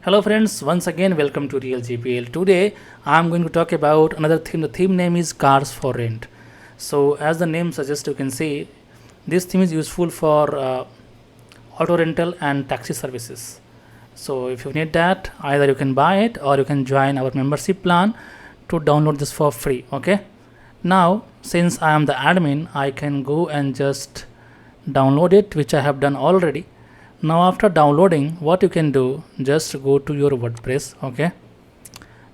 Hello friends, once again welcome to Realgpl. Today I am going to talk about another theme. The theme name is Cars4Rent. So as the name suggests, you can see this theme is useful for auto rental and taxi services. So if you need that, either you can buy it or you can join our membership plan to download this for free. Okay. Now since I am the admin, I can go and just download it, which I have done already. Now after downloading, what you can do, just go to your WordPress, okay,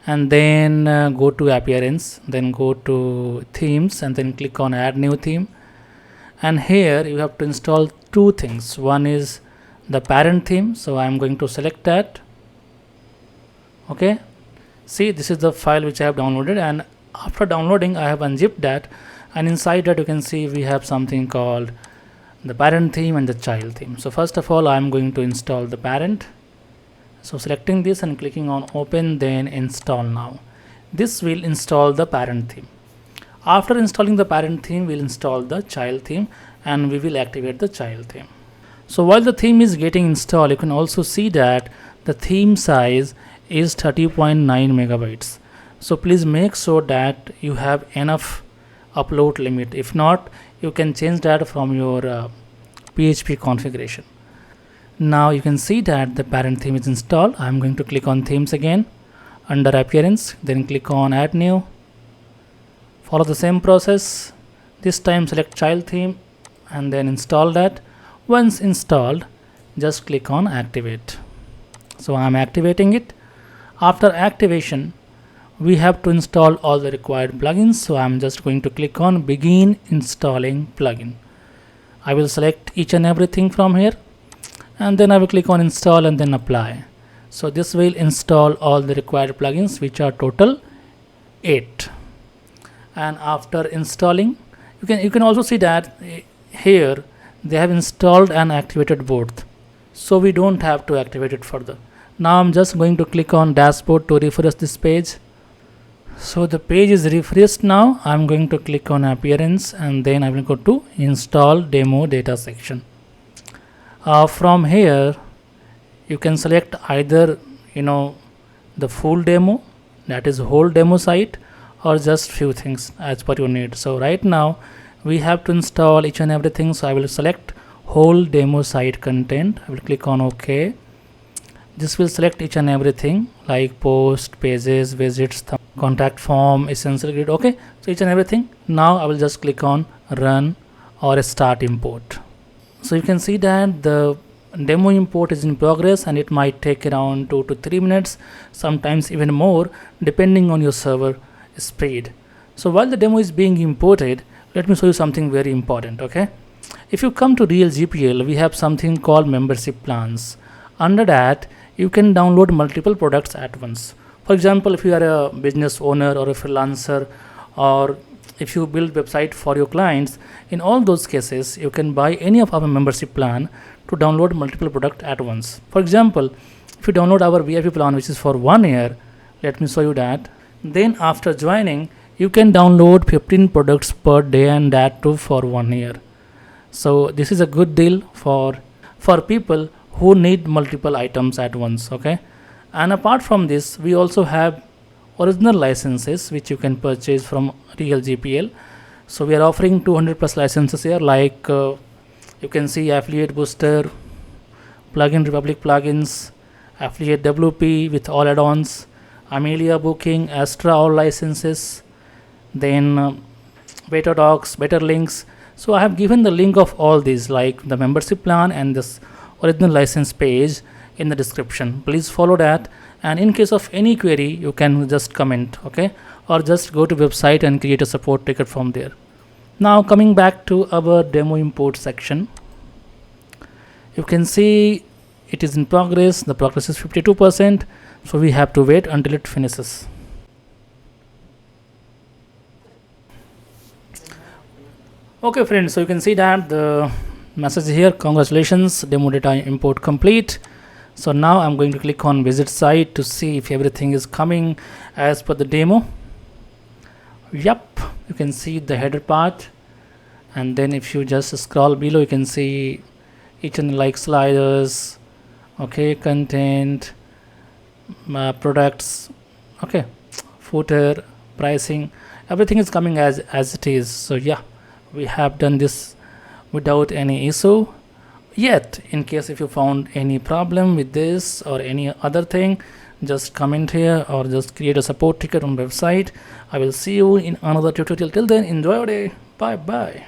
and then go to appearance, then go to themes, and then click on add new theme. And here you have to install two things. One is the parent theme, so I am going to select that. Okay, see, this is the file which I have downloaded, and after downloading I have unzipped that, and inside that you can see we have something called the parent theme and the child theme. So first of all, I am going to install the parent. So selecting this and clicking on open, then install now. This will install the parent theme. After installing the parent theme, we'll install the child theme and we will activate the child theme. So while the theme is getting installed, you can also see that the theme size is 30.9 megabytes. So please make sure that you have enough upload limit. If not, you can change that from your PHP configuration. Now you can see that the parent theme is installed. I'm going to click on themes again under appearance, then click on add new. Follow the same process. This time select child theme and then install that. Once installed, just click on activate. So I'm activating it. After activation, we have to install all the required plugins. So I'm just going to click on begin installing plugin. I will select each and everything from here, and then I will click on install and then apply. So this will install all the required plugins, which are total 8. And after installing, you can also see that here they have installed and activated both, so we don't have to activate it further. Now I'm just going to click on dashboard to refresh this page. So the page is refreshed now. I'm going to click on appearance and then I will go to install demo data section. From here you can select either the full demo, that is whole demo site, or just few things as per your need. So right now we have to install each and everything, so I will select whole demo site content. I will click on OK. This will select each and everything like post, pages, visits, contact form, essential grid. Okay, so each and everything. Now I will just click on run or start import. So you can see that the demo import is in progress and it might take around 2 to 3 minutes, sometimes even more, depending on your server speed. So while the demo is being imported, let me show you something very important. Okay, if you come to Realgpl, we have something called membership plans. Under that, you can download multiple products at once. For example, if you are a business owner or a freelancer, or if you build website for your clients, in all those cases you can buy any of our membership plan to download multiple products at once. For example, if you download our VIP plan, which is for 1 year, let me show you that. Then after joining, you can download 15 products per day, and that too for 1 year. So this is a good deal for people who need multiple items at once. Okay, and apart from this, we also have original licenses which you can purchase from Realgpl. So we are offering 200 plus licenses here, like you can see affiliate booster, plugin republic plugins, affiliate WP with all add-ons, Amelia booking, Astra all licenses, then beta docs, better links. So I have given the link of all these, like the membership plan and this original license page, in the description. Please follow that, and in case of any query you can just comment, okay, or just go to website and create a support ticket from there. Now coming back to our demo import section, you can see it is in progress. The progress is 52%, so we have to wait until it finishes. Okay friends, so you can see that the message here, congratulations, demo data import complete. So now I'm going to click on visit site to see if everything is coming as per the demo. Yep, you can see the header part, and then if you just scroll below, you can see each and like sliders, okay, content, products, okay, footer, pricing, everything is coming as it is. So yeah, we have done this without any issue yet. In case if you found any problem with this or any other thing, just comment here or just create a support ticket on website. I will see you in another tutorial. Till then, enjoy your day. Bye bye.